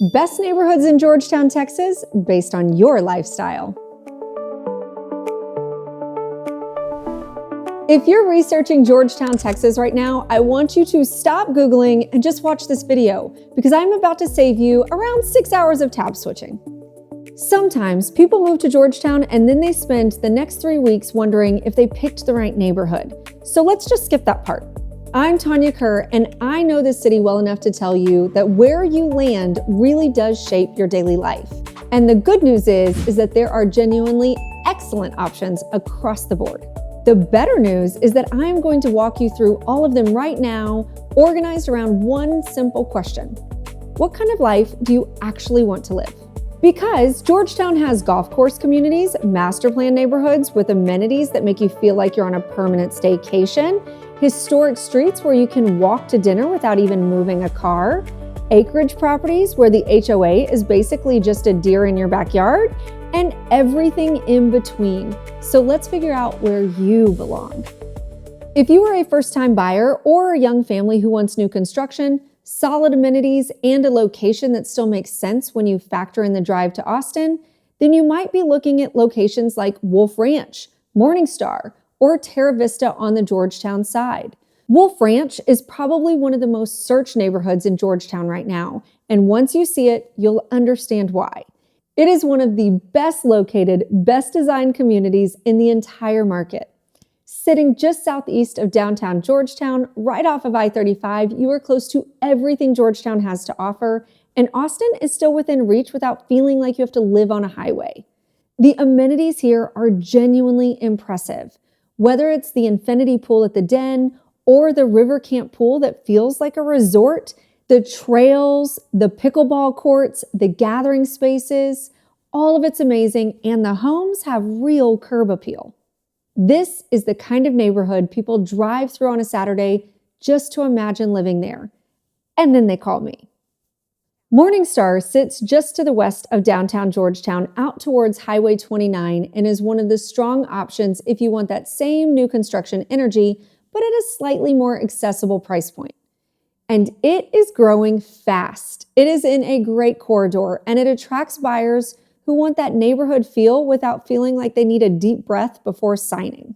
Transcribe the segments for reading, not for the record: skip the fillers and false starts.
Best neighborhoods in Georgetown, Texas, based on your lifestyle. If you're researching Georgetown, Texas right now, I want you to stop Googling and just watch this video because I'm about to save you around 6 hours of tab switching. Sometimes people move to Georgetown and then they spend the next 3 weeks wondering if they picked the right neighborhood. So let's just skip that part. I'm Tanya Kerr, and I know this city well enough to tell you that where you land really does shape your daily life. And the good news is that there are genuinely excellent options across the board. The better news is that I'm going to walk you through all of them right now, organized around one simple question. What kind of life do you actually want to live? Because Georgetown has golf course communities, master plan neighborhoods with amenities that make you feel like you're on a permanent staycation, historic streets where you can walk to dinner without even moving a car, acreage properties where the HOA is basically just a deer in your backyard, and everything in between. So let's figure out where you belong. If you are a first-time buyer or a young family who wants new construction, solid amenities, and a location that still makes sense when you factor in the drive to Austin, then you might be looking at locations like Wolf Ranch, MorningStar, or Teravista on the Georgetown side. Wolf Ranch is probably one of the most searched neighborhoods in Georgetown right now, and once you see it, you'll understand why. It is one of the best located, best designed communities in the entire market. Sitting just southeast of downtown Georgetown, right off of I-35, you are close to everything Georgetown has to offer, and Austin is still within reach without feeling like you have to live on a highway. The amenities here are genuinely impressive. Whether it's the infinity pool at the Den or the river camp pool that feels like a resort, the trails, the pickleball courts, the gathering spaces, all of it's amazing, and the homes have real curb appeal. This is the kind of neighborhood people drive through on a Saturday just to imagine living there. And then they call me. MorningStar sits just to the west of downtown Georgetown out towards Highway 29 and is one of the strong options if you want that same new construction energy, but at a slightly more accessible price point. And it is growing fast. It is in a great corridor and it attracts buyers who want that neighborhood feel without feeling like they need a deep breath before signing.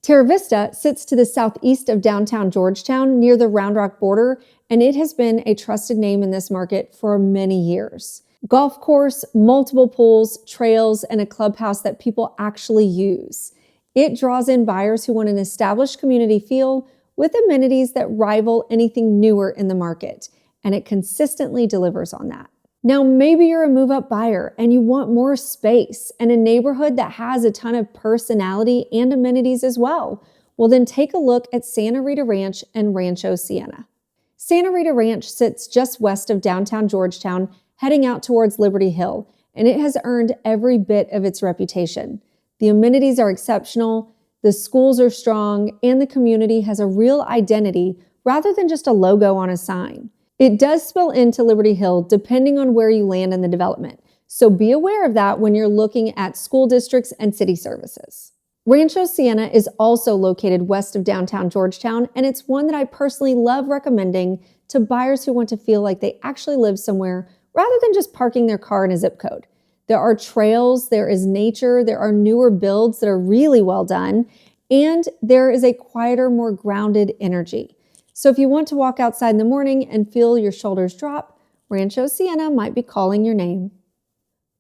Teravista sits to the southeast of downtown Georgetown near the Round Rock border, and it has been a trusted name in this market for many years. Golf course, multiple pools, trails, and a clubhouse that people actually use. It draws in buyers who want an established community feel with amenities that rival anything newer in the market, and it consistently delivers on that. Now, maybe you're a move-up buyer and you want more space and a neighborhood that has a ton of personality and amenities as well. Well, then take a look at Santa Rita Ranch and Rancho Sienna. Santa Rita Ranch sits just west of downtown Georgetown, heading out towards Liberty Hill, and it has earned every bit of its reputation. The amenities are exceptional, the schools are strong, and the community has a real identity rather than just a logo on a sign. It does spill into Liberty Hill depending on where you land in the development, so be aware of that when you're looking at school districts and city services. Rancho Sienna is also located west of downtown Georgetown, and it's one that I personally love recommending to buyers who want to feel like they actually live somewhere rather than just parking their car in a zip code. There are trails, there is nature, there are newer builds that are really well done, and there is a quieter, more grounded energy. So if you want to walk outside in the morning and feel your shoulders drop, Rancho Sienna might be calling your name.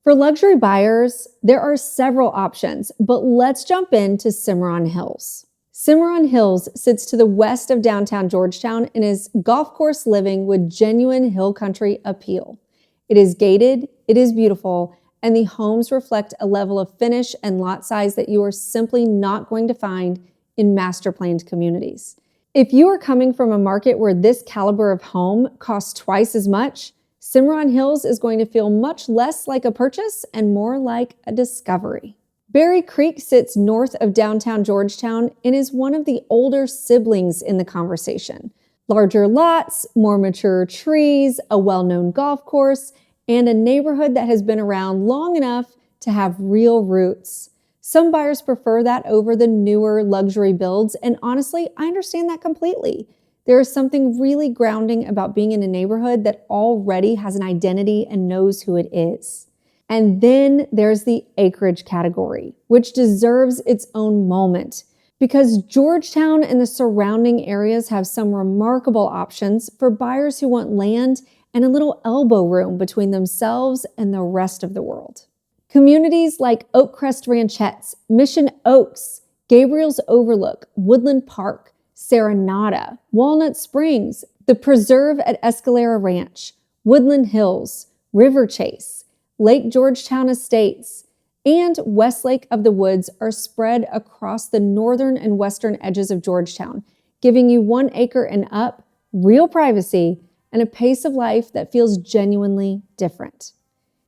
For luxury buyers, there are several options, but let's jump into Cimarron Hills. Cimarron Hills sits to the west of downtown Georgetown and is golf course living with genuine hill country appeal. It is gated, it is beautiful, and the homes reflect a level of finish and lot size that you are simply not going to find in master-planned communities. If you are coming from a market where this caliber of home costs twice as much, Cimarron Hills is going to feel much less like a purchase and more like a discovery. Berry Creek sits north of downtown Georgetown and is one of the older siblings in the conversation. Larger lots, more mature trees, a well-known golf course, and a neighborhood that has been around long enough to have real roots. Some buyers prefer that over the newer luxury builds, and honestly, I understand that completely. There is something really grounding about being in a neighborhood that already has an identity and knows who it is. And then there's the acreage category, which deserves its own moment because Georgetown and the surrounding areas have some remarkable options for buyers who want land and a little elbow room between themselves and the rest of the world. Communities like Oakcrest Ranchettes, Mission Oaks, Gabriel's Overlook, Woodland Park, Serenata, Walnut Springs, the Preserve at Escalera Ranch, Woodland Hills, River Chase, Lake Georgetown Estates, and Westlake of the Woods are spread across the northern and western edges of Georgetown, giving you 1 acre and up, real privacy, and a pace of life that feels genuinely different.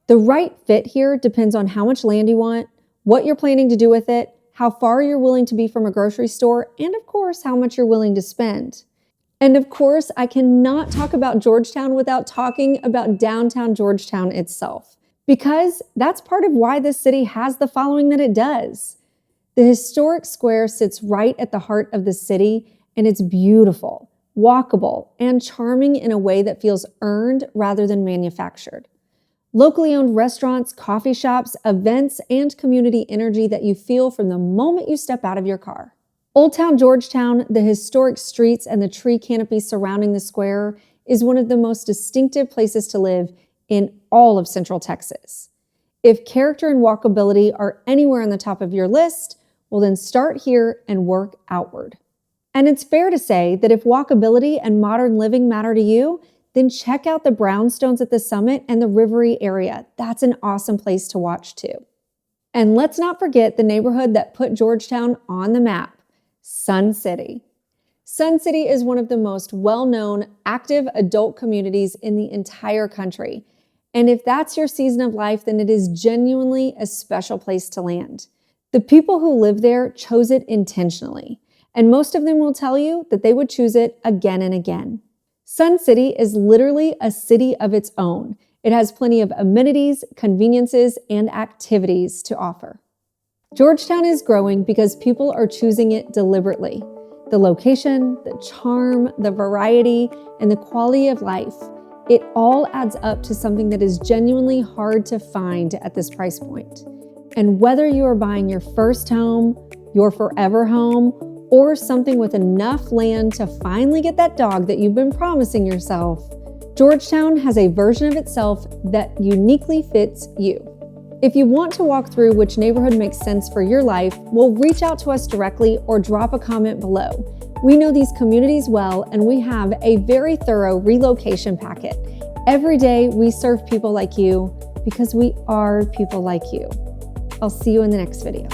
The right fit here depends on how much land you want, what you're planning to do with it, how far you're willing to be from a grocery store, and of course, how much you're willing to spend. And of course, I cannot talk about Georgetown without talking about downtown Georgetown itself, because that's part of why this city has the following that it does. The historic square sits right at the heart of the city, and it's beautiful, walkable, and charming in a way that feels earned rather than manufactured. Locally owned restaurants, coffee shops, events, and community energy that you feel from the moment you step out of your car. Old Town Georgetown, the historic streets and the tree canopy surrounding the square, is one of the most distinctive places to live in all of Central Texas. If character and walkability are anywhere on the top of your list, well then start here and work outward. And it's fair to say that if walkability and modern living matter to you, then check out the brownstones at the summit and the Rivery area. That's an awesome place to watch too. And let's not forget the neighborhood that put Georgetown on the map, Sun City. Sun City is one of the most well-known active adult communities in the entire country. And if that's your season of life, then it is genuinely a special place to land. The people who live there chose it intentionally, and most of them will tell you that they would choose it again and again. Sun City is literally a city of its own. It has plenty of amenities, conveniences, and activities to offer. Georgetown is growing because people are choosing it deliberately. The location, the charm, the variety, and the quality of life, it all adds up to something that is genuinely hard to find at this price point. And whether you are buying your first home, your forever home, or something with enough land to finally get that dog that you've been promising yourself, Georgetown has a version of itself that uniquely fits you. If you want to walk through which neighborhood makes sense for your life, well, reach out to us directly or drop a comment below. We know these communities well, and we have a very thorough relocation packet. Every day we serve people like you because we are people like you. I'll see you in the next video.